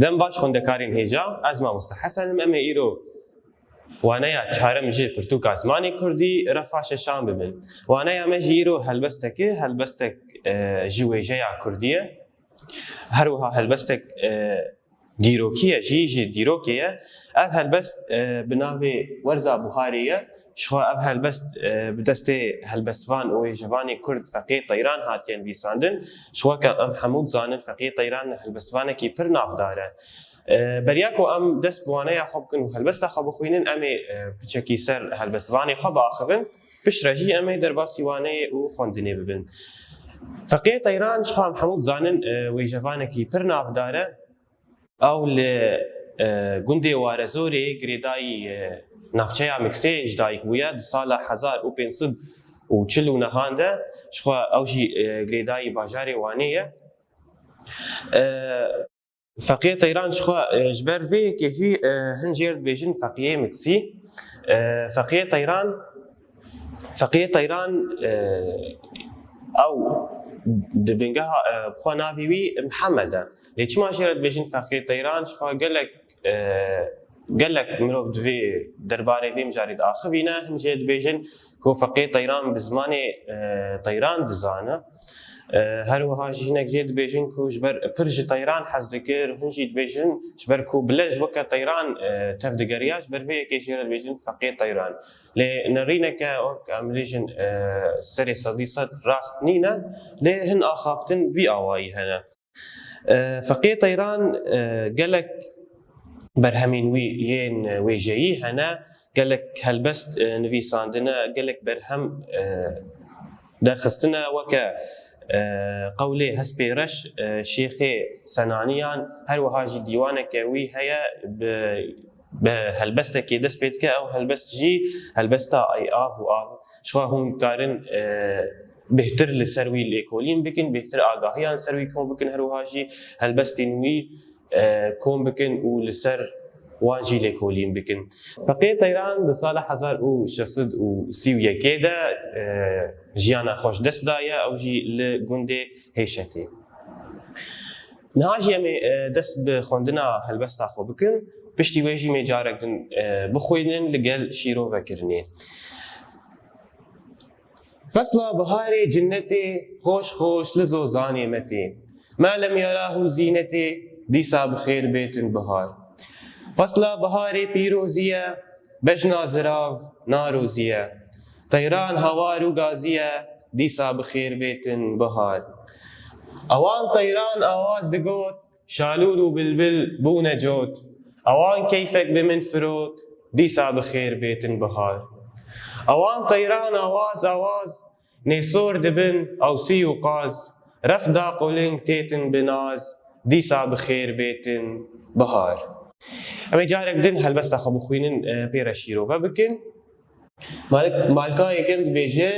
دم باش خوندەکارین هێژا ez mamoste Hesen'im em ê îro waneya çarem ji pirtûka zimanê Kurdî refa şeşan bibin. Waneya me jî îro helbestekê helbestek ji wêjeya Kurdî ye. Her wiha helbestek dîrokî ye jî ji dîrokê ye. Ev helbest bi navê Werza Buharî ye. Ji xwe ev helbest bi destê helbestvan û wêjevanê Kurd Feqê Teyran hatiye nivîsandin. Ji xwe em hemû dizanin Feqê Teyran helbestvanekî pir navdar e. Beriya ku em dest bi waneya xwe bikin û helbesta xwe bixwînin em ê piçekî ser helbestvanê xwe biaxivin. Piştre jî em ê derbasî waneyê û xwendinê bibin. Feqê Teyran ji xwe em hemû dizanin wêjevanekî pir navdar e. Ew li gundê Warezorê girêdayî navçeya Miksê ji dayîk bûye di sala 1540 de ji xwe ew jî girêdayî bajarê Wanê ye. Feqê Teyran ji xwe ji ber vê yekê jî hin jêr dibêjin Feqiyê Miksî. Feqê Teyran ew di bingeha xwe navê wî Mihemed e. Lê çima jêr dibêjin Feqê Teyran ji xwe gelek mirov divê derbarê vê mijarê diaxivîne hin jê dibêjin ku Feqê Teyran bi zimanê Teyran dizane. Her wiha jî hinek jê dibêjin ku ji ber pir ji Teyran hez dikir hin jî dibêjin ji ber ku bilez weke Teyran tev digeriya ji ber vê yekê jê re dibêjin Feqê Teyran. Lê nerîneke em bilêjin serê sedî sed rast nîne lê hin axaftin vî awayî hene. Feqê Teyran gelek berhemên wî yên wêjeyî hene, gelek helbest nivîsandine, gelek berhem derxistine weke qewlê Hespê Reş, Şêxê Senaniyan, her wiha jî dîwaneke wî heye bi helbestekê dest pê dike, ew helbest jî helbesta av û av. Ji xwe hûn karin bêhtir li ser wî lêkolîn bikin, bêhtir agahiyan ser wî kom bikin, her wiha jî helbestên wî kom bikin û li ser wan jî lêkolîn bikin. Feqê Teyran di sala 1631 de jiyana xweş dest daye, ew jî li gundê Hêşetê. Niha jî em ê dest bi xwendina helbesta xwe bikin, piştî wê jî mê carek din bixwînin li gel şîrovekirinê. Fesla biharê cinnetê, xweş xweş li zozanê me tê. Me lem yerahû zînetê, dîsa bi xêr bêtin bihar. Fesla biharê pîrozî ye, bejna zirav narozî ye. Teyran hewar û gazî ye, dîsa bi xêr bêtin bihar. Ewan Teyran awaz digot, şalûl û bilbil bûne cot. Ewan keyfek bi min firot, dîsa bi xêr bêtin bihar. Ewan Teyran awaz, nêsor dibin ewsî û qaz. Refda quling têtin bi naz, dîsa bi xêr bêtin bihar. Em ê carek din helbesta xwe bixwînin pê re şîrove bikin. Malika yekem dibêje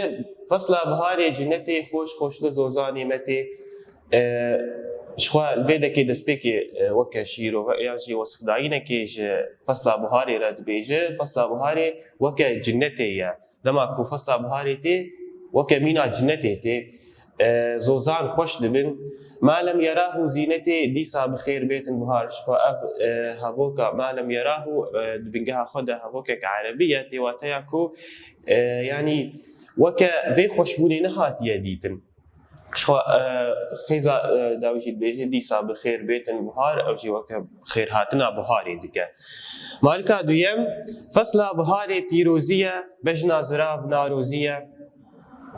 fesla biharê cinnetê xweş xweş li zozanê me tê. Ji xwe li vê dekê destpêkê weke şîrove yan jî wasifdayînekê ji fesla biharê re dibêje. Fesla biharê weke cinnetê ye. Dema ku fesla biharê tê weke mîna cinnetê tê. Zozan xweş dibin. Me lem yerahû zînetê, dîsa bi xêr bêtin bihar. Ji xwe ev hevoka me lem yerahû di bingeha xwe de hevokek erebî ye, tê wateya ku yanî weke vê xweşbûnê nehatiye dîtin. Ji xwe xêza dawî jî dibêje dîsa bi xêr bêtin bihar, ew jî weke xêrhatina biharê dike. Malika duyem, fesla biharê pîrozî ye, bejna zirav narozî ye.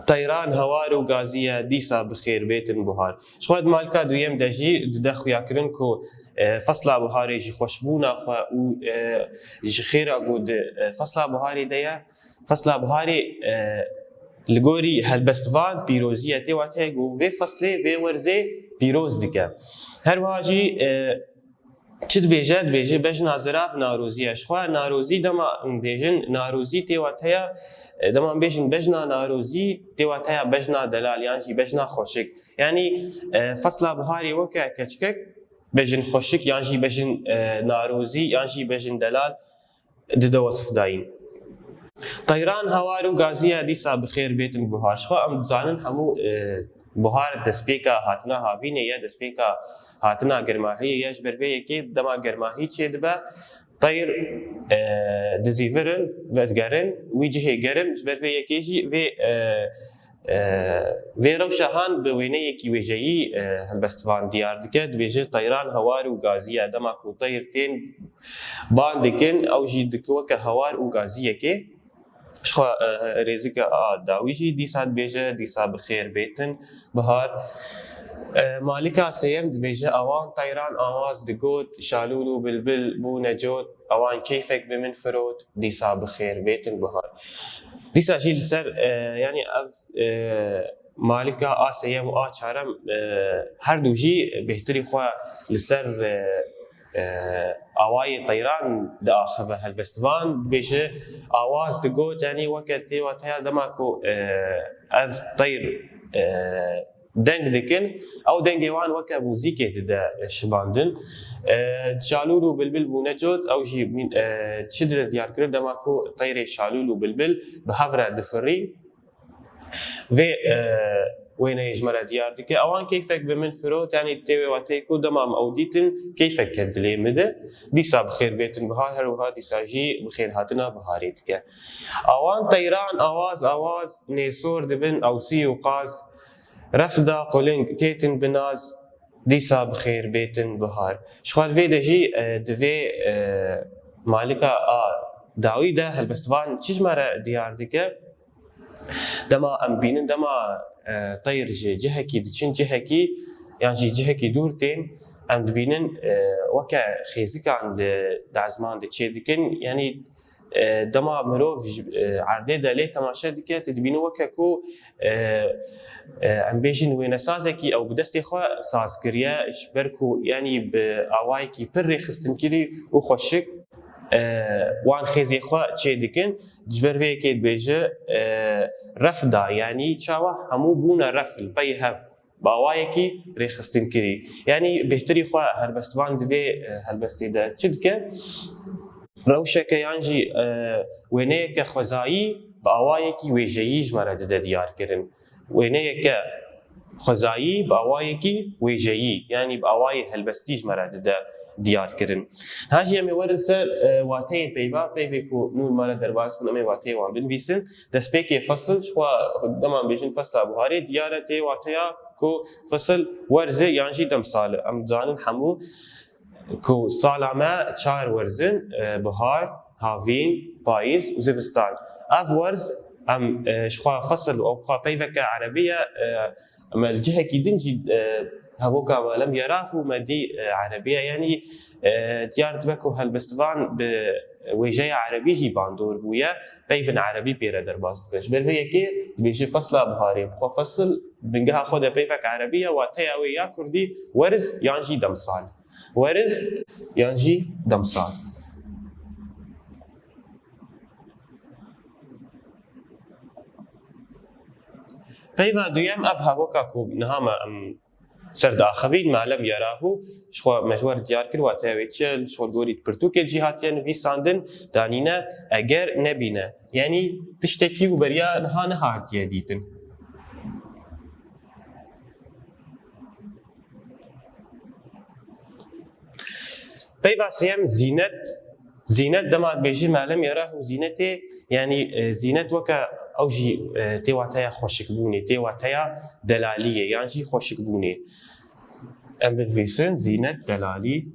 Teyran hewar û gazî ye, dîsa bi xêr bêtin bihar. Ji xwe di malika duyem de jî dide xuyakirin ku fesla biharê jî xweşbûna xwe û ji xêra ku di fesla biharê de ye. Fesla biharê li gorî helbestvan pîrozî ye, tê wate ku vê feslê vê werzê pîroz dike. Her wiha jî çi dibêje? Dibêje bejna zirav narozî ye. Ji xwe narozî dema dibêjin narozî tê wateya dema bêjin bejna narozî tê wateya bejna delal yan jî bejna xweşik. Yanî fesla biharê weke keçikek bejin xweşik yan jî bejin narozî yan jî bejin delal dide wasifdayîn. Teyran hewar û gazî ye, dîsa bi xêr bêtin bihar. Ji xwe em dizanin hemû بهار دسپیکا هاتنا هاوینه یا دسپیکا هاتنا گرماهی یا جبر وی کی دما گرماهی چه دبا طير دزيفرن ودگرن ویجه گرم جبر وی کیجی و روشهان به وینه یکی ویجهی هلبستوان دیار دکه دویجه طیران هوار و گازیه دما کو طیر تین باندکن او جی دکوه که هوار و گازیه که شخوا رزق داویجی دیسات بیجه دیسا بخیر بیتن بهار مالکا سیم دبیجه اوان طیران آواز دگوت شالولو بلبل بو نجوت اوان کیفک بمن فروت دیسا بخیر بیتن بهار دیسا جیل سر یعنی اف مالکا سیم و چارم هر دو جی بهتری خوا لسر اوای طیران دا آخفه هلبستوان بیشه آواز دگوت یعنی وقت وقتها دماکو اف طیر دنگ دکن او دنگوان وکا موزیکه ده شباندن شالولو بلبل بو نجوت او جی چدر دیار کرد دماکو طیر شالولو بلبل به هفره دفرین و وين يجمر ديار ديك اوان كيفك بمن فروت يعني تيوي واتيكو دمام اوديتن كيفك كدلي مده ديسا بخير بيتن بهار وها ديسا جي بخير هاتنا بهاري ديك اوان طيران اواز نيسور دبن او سي وقاز رفدا قولينج تيتن بناز ديسا بخير بيتن بهار شغال في دجي دفي مالكا داوي ده هلبستوان تشجمر ديار ديك دما ام بينن دما طير جهكي دچن جهكي يعني جهكي دورتين ام بينن وكا خيزك عن دعزمان دچي دكن يعني دما مروف عرضه دلي تماشا دك تدبينو وكا كو ام بيجن وين سازكي او بدستي خو سازكريا اشبركو يعني باوايكي بري خستنكري وخشك وان خیزی خوا چه دکن جبر وی که بیجه رفدا یعنی چاوا همو بونا رفل پی هف باوایی کی ریخستن کری یعنی بهتری خوا هلبستوان دوی هلبستی ده چه دکه روشه که یعنی وینه که خوزایی باوایی کی ویجهی جمره ده دیار کرن وینه که خوزایی باوایی کی ویجهی یعنی باوایی هلبستی جمره ده دیار کردن. هاجی امی ورن سر واتای پیوی کو نور مال درباز کن امی واتای وان بنویسن دست پیک فصل شوا دمان بیشن فصل ابوهاری دیارتی واتیا کو فصل ورزه یعنی دم سال ام زانن همو کو سالامه چهار ورزن بهار هاوین پاییز و زمستان اف ورز ام شوا فصل او پیوی که عربیه اما الجهه کی دنجی هوكا ولم يراه مدي عربية يعني ديار بكو هالبستفان بوجه عربي جي باندور بويا بيفن عربي بيرا درباست بش بل هي كي بيجي فصل بهاري بخو فصل بنجها خد بيفك عربية واتيا ويا كردي ورز يانجي دمصال ورز يانجي دمصال فإذا دويم أف هوكا كو نهاما سرد آخوین معلم یراهو شخو مجور دیار کرد و تاویچه شخو گوریت پرتوک جهاتیان ویساندن دانینه اگر نبینه یعنی تشتکی و بریا نها نهاتیه دیتن پیوا سیم زینت دماد بیجی معلم یراهو زینته یعنی زینت وکا او جی تیواتایا خوشک بونه تیواتایا دلالیه یعنی جی خوشک بونه ام بنویسن زینت دلالی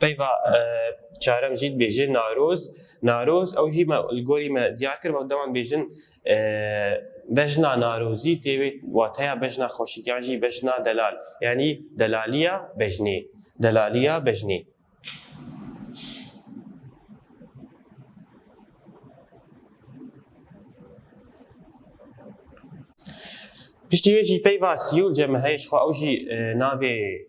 پیوا چهارم جید بیجن ناروز او جی ما الگوری ما دیار کرد و دوان بیجن بجنا ناروزی تیوی واتایا بجنا خوشک یعنی جی بجنا دلال یعنی دلالیا بجنی پشتی جی پیوا سیول جمعهش خو اوجی ناوی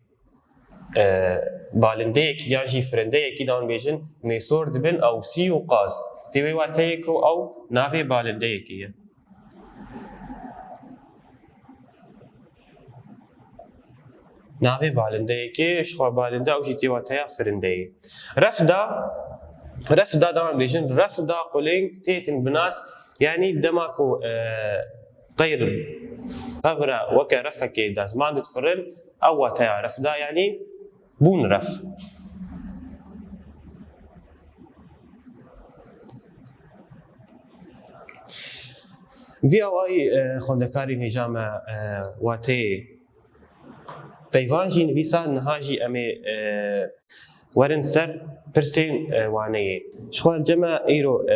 بالنده کی یا جی فرنده کی دان بیجن نیسور دبن او سی و قاز تیوی واتای کو او ناوی بالنده کیه ناوی بالنده کی شخو بالنده اوجی تی واتای فرنده رفدا دان بیجن رفدا قولینگ تیتن بناس يعني دماكو طير غفرة وك رفك دا زمان تفرن أو تعرف دا يعني بون رف. في أواي خندكاري نجامة واتي بيفانجي نفيسا نهاجي أمي ورن سر برسين وانيه شخوان جمع ايرو 4%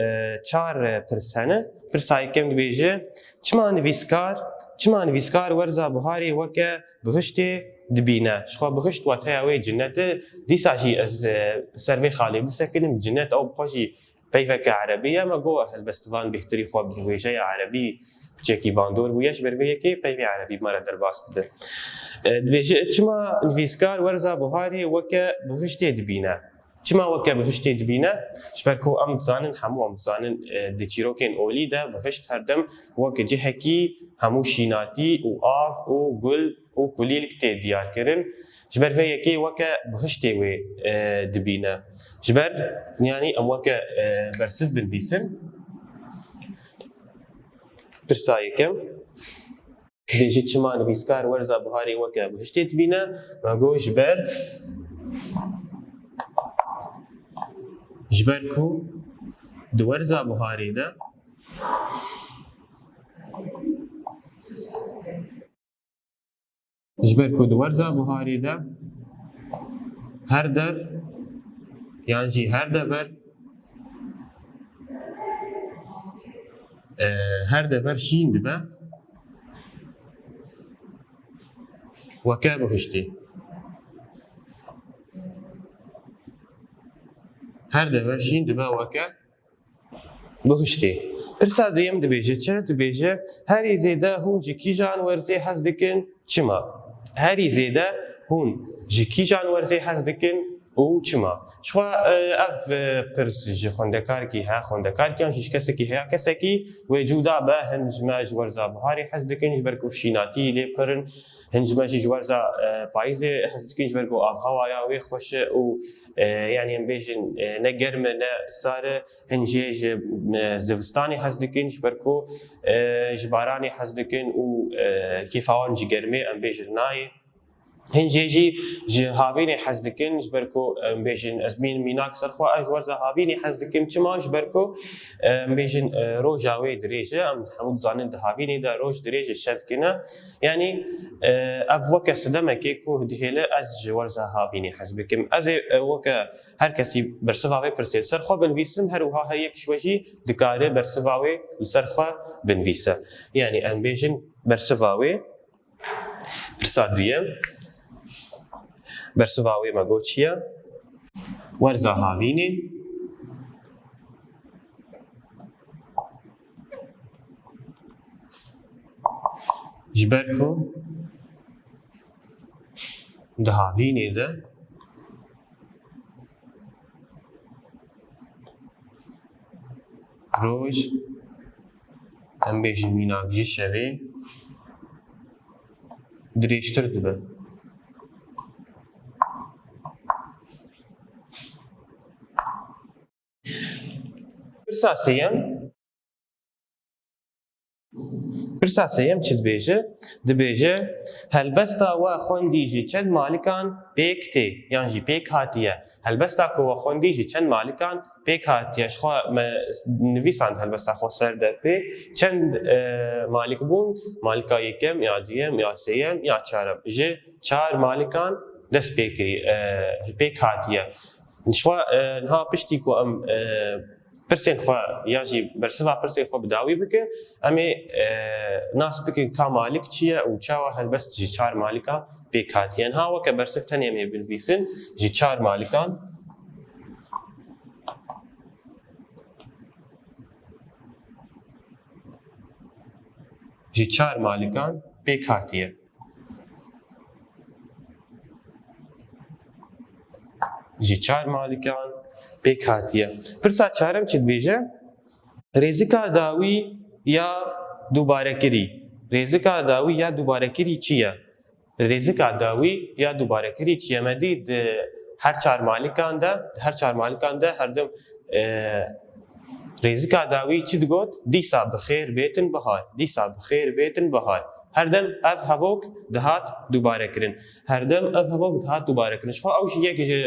برساي كم بيجي چما نفيسكار ورزا بهاري وكا بهشتي دبينا شخوا بهشت واتاوي جنته ديساجي از سيرفي خالي بسكن جنت او بخوشي بيفك عربيه ما جو هالبستفان بيختري خو بويجي عربي بچكي باندور ويش بربيكي بيفي عربي مره درباست ده بيجي چما نفيسكار ورزا بهاري وكا بهشتي دبينا چما وكا بهشتي دبينا شبركو ام زانن همو ام زانن دچيروكين اولي ده بهشت هردم وكا جهكي همو شيناتي و اف و گل و كليلك تي ديار كرن جبر فيكي وكا بهشتي وي دبينا جبر يعني ام وكا برسف بنفيسن برسايكم بيجي چما نفيسكار ورزا بهاري وكا بهشتي دبينا ما جبر جبركو دورزا بهاري ده جبركو دورزا بهاري ده هر در يعني جي هر دفر هر دفر شين دبا وكا بهشتي هر دفر شين دبا وكا بهشتي برسا ديم دبيجي چه دبيجي هري زيدا هون جي جان ورزي حز دكن چما هري زيدا هون جي جان ورزي حز دكن او چما شخوا اف پرس جي خوندكار كي ها خوندكار كي شيش كسكي ها كسكي وجودا با هنج ما جورزا بهاري حز دكن بركو شيناتي لي پرن هنج ما جورزا بايزه حز دكن بركو اف هوايا وي خوش او يعني ام بيجن نگرم نه ساره هنجيج زوستاني حز دكن بركو جباراني حز دكن او كيفاون جي گرمي ام بيجن ناي هنجيجي جي هافيني حز دكن بركو ام بيجن ازمين ميناك سرخوا اجورزا هافيني حز دكن چما بركو ام بيجن روجاوي دريجه ام حمود زانن هافيني دا روج دريجه شفكنا يعني افوكا سدمكي كو دهيله از جورزا هافيني حز بكم از وكا هر كسي برسفاوي برسي سرخوا بنفيسم هروها هيك شوجي دكاره برسفاوي لسرخوا بنفيسا يعني ام بيجن برسفاوي برساديم برسواوي ماغوتشيا ورزا هافيني جبركو ده هافيني ده روج ام بيجي ميناك جي شوي دريشتر دبه برساسيم چه دبيجه هلبستا و خوندي جي چند مالكان بيكتي يعني جي بيك هاتيه هلبستا كو خوندي جي چند مالكان بيك هاتيه شخو نويسان هلبستا خو سر در بي چند مالك بون مالكا يكم يا ديم يا سيم يا چارم جي چار مالكان دس بيكري بيك هاتيه شخو نها پشتي كو ام برسين خو ياجي برسفا برسين خو بداوي بك امي ناس بكن كمالك تشيا و تشاوا هلبست جي چار مالكا بيكات يعني ها وك برسفتن يمي بالفيسن جي چار مالكان جي چار مالكان بيكاتيه جي چار مالكان بيكاتيه برسا چارم چت بيجه رزقا داوي يا دوباره كري رزقا داوي يا دوباره كري چيه رزقا داوي يا دوباره كري چيه مدید هر چار مالکان ده هر دم رێزیکا داوی چی دگوت دیسا بخێر بێتن بەهار دیسا بخێر بێتن بەهار هەردەم ئەف هەڤۆک دەهات دووبارەکردن هەردەم ئەف هەڤۆک دەهات دووبارەکردن خۆ ئەوژی یەک ji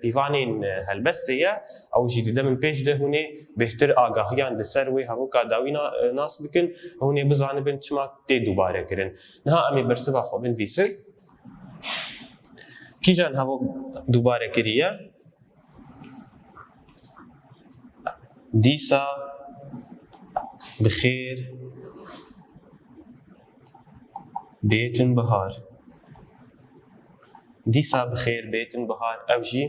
pîvanên helbestê ye ew jî dide min pêş de hûnê bêhtir agahiyan li ser wê hevûka dawî nas bikin hûnê bizanibin çima tê دووبارەkirin niha em ê bersiva xwe binivîsin kîjan hevok دووبارەkiriye dîsa bixêr bêtin bihar dîsa bixêr bêtin bihar ew jî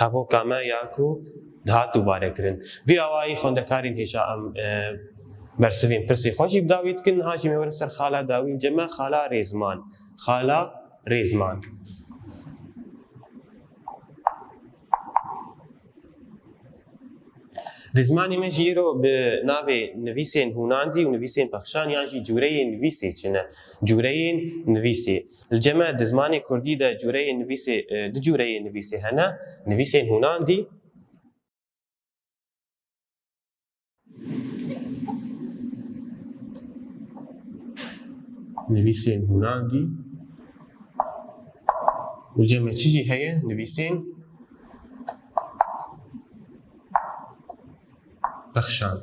hevoka me ya ku dihat دووبارەkirin vî awayî xwendekarên hêja em bersivên pirsê xwe jî bidawî dikin niha jî mêwerin ser xala dawî ceme xala rêzman xala rêzman Rêzmanê me jî îro bi navê nivîsên hûnandî û nivîsên pexşan yan jî cûreyên nivîsê çine cûreyên nivîsê li ceme di zimanê kurdî de cûreyên nivîsê di cûreyên nivîsê hene nivîsên hûnandî nivîsên hûnandî li ceme çi jî heye nivîsên pexşan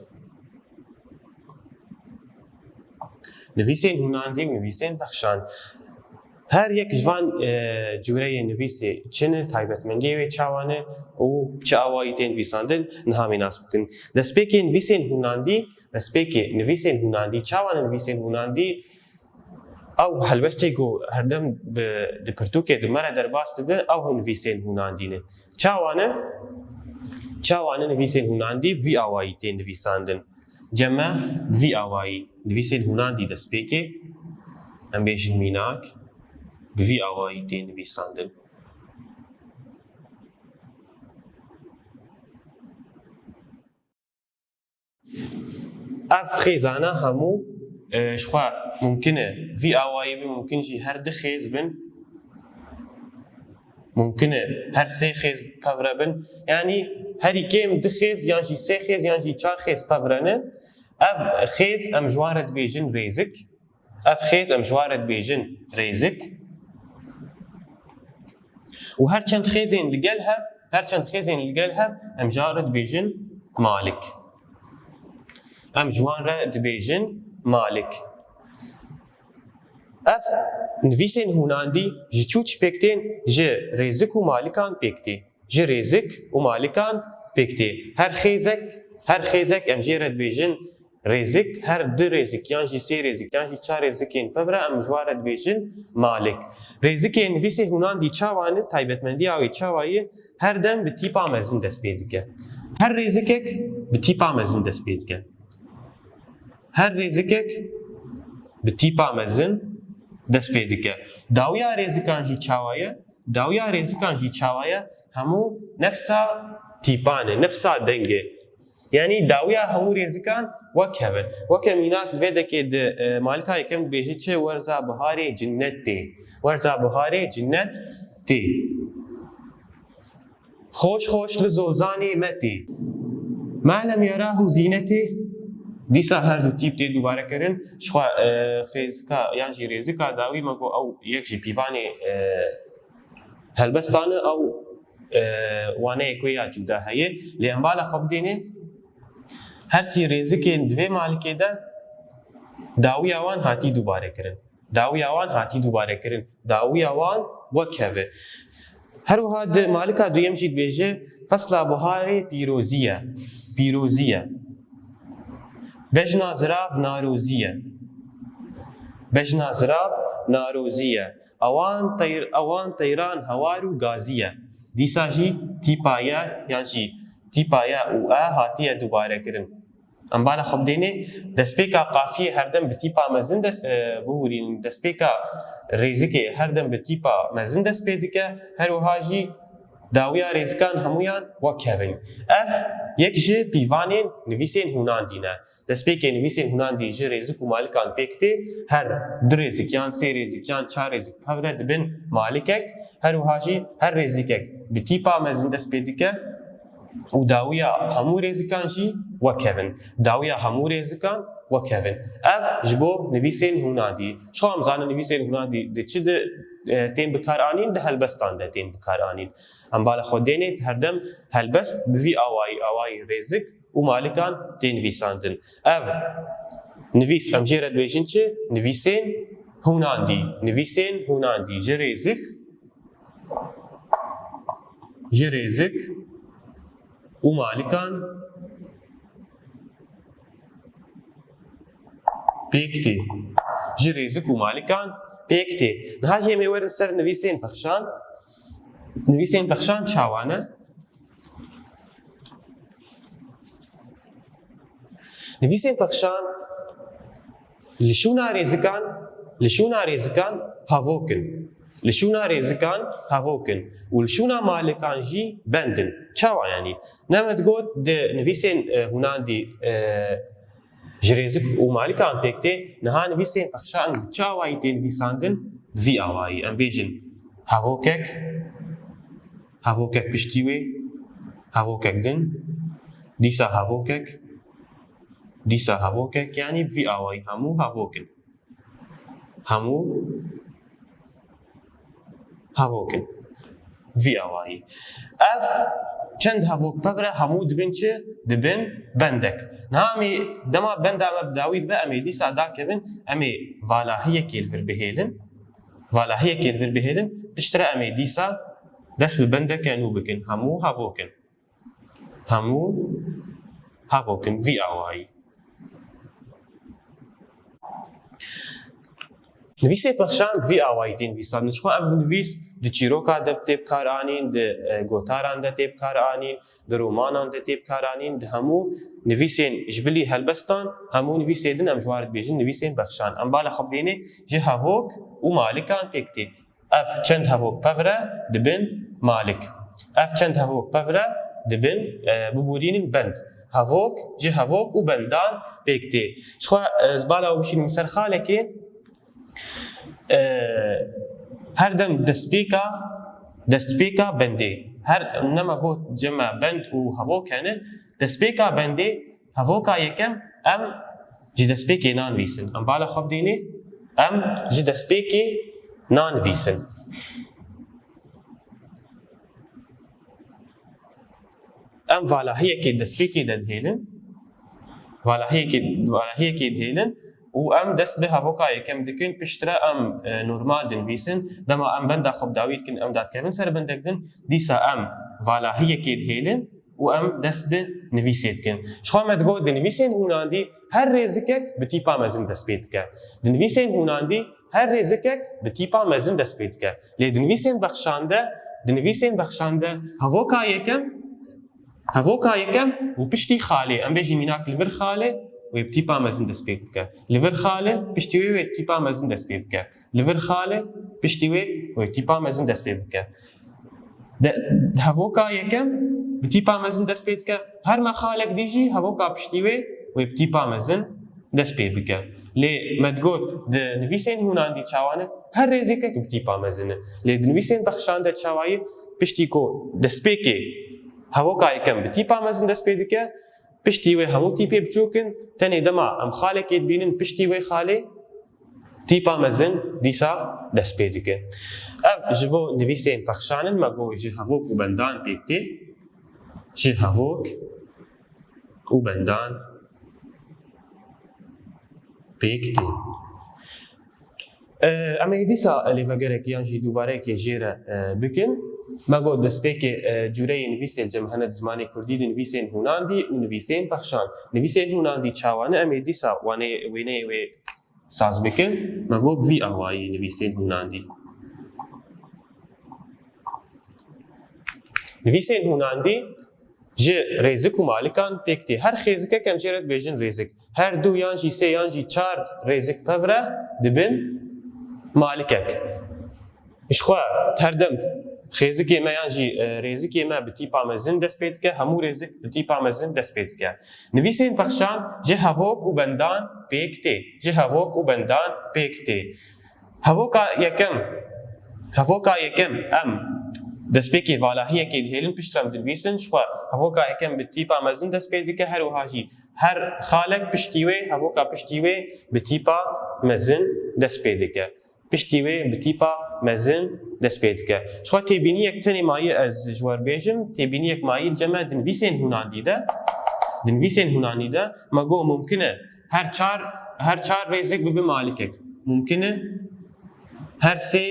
nivîsên hûnandî û nivîsên pexşan her yek ji van cûreyên nivîsê çi ne taybetmendiyê wê çawan e û çi awayî tên nivîsandin niha mê nas bikin destpêkê nivîsên hûnandî destpêkê nivîsên hûnandî çawan e nivîsên hûnandî ew helbestê ku herdem di pirtûkê di me re derbas dibe ew nivîsên hûnandî ne çawan e nivîsên hûnandî vî awayî tên nivîsandin ceme vî awayî nivîsên hûnandî destpêkê em bêjin mînak bi vî awayî tên nivîsandin ev xêzana hemû ji xwe mumkin e vî awayî bin mumkin jî her di xêz bin mumkin e her sê xêz pevre bin yanî herî kêm di xêz yan jî sê xêz yan jî çar xêz pevre ne ev xêz em ji wan re dibêjin rêzik ev xêz em ji wan re dibêjin rêzik û her çend xêzên li gel hev her çend xêzên li gel hev em ji wan re dibêjin malik em ji wan re dibêjin malik ev nivîsên hûnandî ji çû çi pêk tên ji rêzik û malikan pêk tê ji rêzik û malikan pêk tê her xêzek em jê re dibêjin rêzik her di rêzik yan jî sê rêzik yan jî çar rêzikên pevre em ji wan re dibêjin malik rêzikên nivîsê hûnandî çawan e taybetmendiya wê çawayê her dem bi tîpa mezin dest pê dike her rêzikek bi tîpa mezin dest pê dike her rêzikek bi tîpa mezin dest pê dike dawiya rêzikan jî çawaye dawiya rêzikan jî çawaye hemû nefsa tîpan e nefsa deng e yanî dawiya hemû rêzikan wek heve wek mînak li vê dekê di malika yekem dibêje çi werza biharê cinnet tê werza biharê cinnet tê xoş xoş li zozanê me tê me lem yerah û zînetê dîsa her du tîp tê دووبارەkirin ji xwe xêzika yan jî rêzika dawî me got ew yek jî pîvanê helbestan e ew waneyek wê ya cuda heye lê em bala xwe bidêne her sî rêzikên di vê malikê de dawiya wan hatî دووبارەkirin dawiya wan hatî دووبارەkirin dawiya wan wek heve her wiha di malika duyem jî dibêje fesla biharê pîrozî ye pîrozî ye bejna zirav narozî ye bejna zirav narozî ye ewan teyran hewar û gazî ye dîsa jî tîpa ye yan jî tîpa ye û e hatiye دووبارەkirin em bala xwe bidêne destpêka qafiyê her dem bi tîpa mezin dest bihûrînin destpêka rêzikê her dem bi tîpa mezin dest pê dike her wiha jî dawiya rêzikan hemûyan wek hevin ev yek ji pîvanên nivîsên hûnandî ne destpêkê nivîsên hûnandî ji rêzik û malikan pêk tê her di rêzik yan sê rêzik yan çar rêzik pevre dibin malikek her wiha jî her rêzikek bi tîpa mezin dest pê dike و داوية همو ريزكان جي وكيفن داوية همو ريزكان وكيفن اف جبو نویسین هوناندی شو هم زانه نویسین هوناندی ده چه ده تین بکار آنین ده هلبستان ده تین بکار آنین ام بالا خود دینید هردم هلبست بوی آوای ريزك و مالکان تین نویساندن اف نویس ام جيرد بيجن چه نویسین هوناندی جي ريزك و مالکان بيكتي جي ريزك و مالکان بيكتي نهاجي ميورن سر نویسین بخشان چاوانه نویسین بخشان لشونا ريزكان هافوكن ولشونا مالكان جي بندن چاوا يعني نمد قد ده نویسین هوناندي جريزك ومالكان بيكتي نها نویسین بخشان چاوایی تين نویساندن في آوایی ام بيجن هافوكك بشتيوي هافوكك دن ديسا هافوكك يعني بفي آوایی همو هافوكن في آوایی اف چند هافوك ببره همو دبن چه دبن بندك نامي دما بند ام بداويد بقى امي ديسا دا كبن امي فالا هي كيل فير بهيلن بشترى امي ديسا دس ببندك يعني بكن همو هافوكن في آوایی نویسین بخشان في آوایی تین ویسان نشخو اف نویس د چیروکا د تیب کار آنین د گوتاران د تیب کار آنین د رومانان د تیب کار آنین د همو نویسین جبلی هلبستان همو نویسیدن ام جوارد بیجن نویسین بخشان ام بالا خب دینه جه هاوک و مالکان پیکتی اف چند هاوک پفره دبن مالک اف چند هاوک پفره دبن ببورین بند هاوک جه هاوک و بندان پیکتی شخو زبالا و بشین مسر خاله که هر دم دستپیکا بندی هر نما گوت جمع بند و هاوک هنه دستپیکا بندی هاوکا یکم ام جی دستپیکی نان ویسن ام بالا خوب دینی ام جی دستپیکی نان ویسن ام والا هي كي دستپیکی دد هیلن والا هي كي دهیلن و ام دست به هاوکا یکم دکن پشتره ام نورمال دن ویسن دما ام بندا خوب داوید کن ام داد کردن سر بندک دن دیسا ام والا هي كي دهیلن و ام دست به نویسید کن شخوا مدگو دنویسین هوناندی هر ریزکک بتیپا مزن دست بید که دنویسین هوناندی هر ریزکک بتیپا مزن دست بید که لی دنویسین بخشانده هاوکا یکم و پشتی خاله ام بیجی میناک لور خاله و بتیپا مزن دست بید که لور خاله پشتیوی و بتیپا مزن دست بید که لور خاله پشتیوی و بتیپا مزن دست بید که هاوکا یکم بتیپا مزن دست بید که هر ما خالک دیجی هاوکا پشتیوی و بتیپا مزن دست بید که لی مدگوت ده نویسین هوناندی چاوانه هر ریزی که بتیپا مزنه لی ده نویسین بخشانده چاوایی پشتی کو دست بیکی هاوکا یکم بتیپا مزن دست بید که پشتیوی همو تیپی بچوکن تنی دما ام خالک اید بینن پشتیوی خاله تیپا مزن دیسا دست بید که اب جبو نویسین بخشانن مگو جه هاوک و بندان بیکتی جه هاوک و بندان بیکتی اما دیسا لیوگرک یانجی دوباره که جیره بکن مگو دست بیک جوره نویسین جمهنه زمانی کردی نویسین هوناندی و نویسین بخشان نویسین هوناندی چاوانه اما دیسا وینه و ساز بکن مگو بوی آوایی نویسین هوناندی نویسین هوناندی جه ریزک و مالکان پیکتی هر خیزکه کم جیرد بیجن ریزک هر دو یانجی سه یانجی چار ریزک پبره دبن مالکک اشخوا هر دم خیزکی ما یانجی ریزکی ما بتیپا مزن دست بید که همو ریزک بتیپا مزن دست بید که نویسین بخشان جه هاوک و بندان پیکتی هاوکا یکم ام دەستپێکی ڤالاهیەکێ دهێڵن پشتم دنویسن شخوا هەڤۆکا ئەکەم بە تیپا مەزن دەست پێ دکە هەروەهاژی هەر خاڵک پشتی وێ هەڤۆکا پشتی وێ بە تیپا مەزن دەست پێ دکە پشتی وێ بە تیپا مەزن دەست پێ دکە شخوا تێبینیەک تەنێ مایە ئەز ژوەربێژم تێبینیەک مایل جەمە دنویسێن هونانیدە مەگۆ ممکنە هەر چار ڕێزێک ببە مالیکێک ممکنە هەر سێ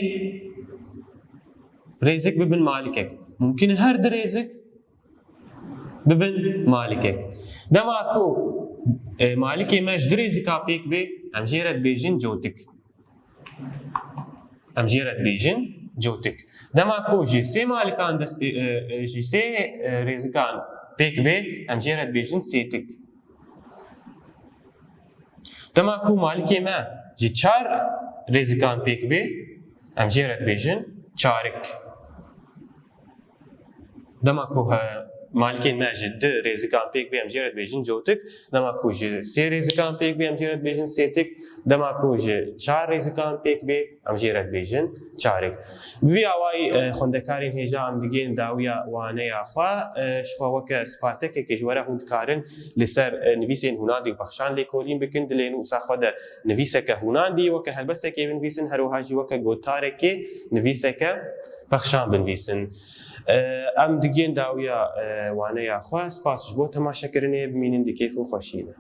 رێزێک ببن مالیکێک ممکنە هەر دە رێزێک ببن مالیکێک دەماکۆ مالیکێ مەش دە رێزێکا پێک بێ ئەم ژێرە دبێژین جوتک دەماکۆ ژێ سێ مالیکان ژی سێ رێزەکان پێک بێ ئەم ژێرە دبێژین سێتک دەماکۆ مالیکێ مە ژی چار رێزەکان پێک بێ ئەم ژێرە دبێژین چارک دەماکۆ مالکێن مەژێ دە رێزەکان پێک بێ ئەم ژێرە دبێژین جوتک دەماکۆ ژێ سێ رێزەکان پێک بێ ئەم ژێرە دبێژین سێتک دەماکۆ ژێ چار رێزەکان پێک بێ ئەم ژێرە دبێژین چارک بڤی ئاوای خوێندەکارین هێژا ئەم دیگەین داویە وانەیە خوا شخوا وەکە سپارتەکێکیش وەرە هوندکارن لەسەر نویسێن هوناندی و بەخشان لێ کۆلین بکن دلێن و ساخوا دە نویسەکە هوناندی وەکە هەلبەستێکی بنویسن هەروەهاژی وەکە گۆتارێکێ نویسەکە بەخشان بنویسن ئەم دیگەین داویە وانەیە خوا سپاسش بۆ تەماشەکردنێ بمینین دکەیف و خۆشینە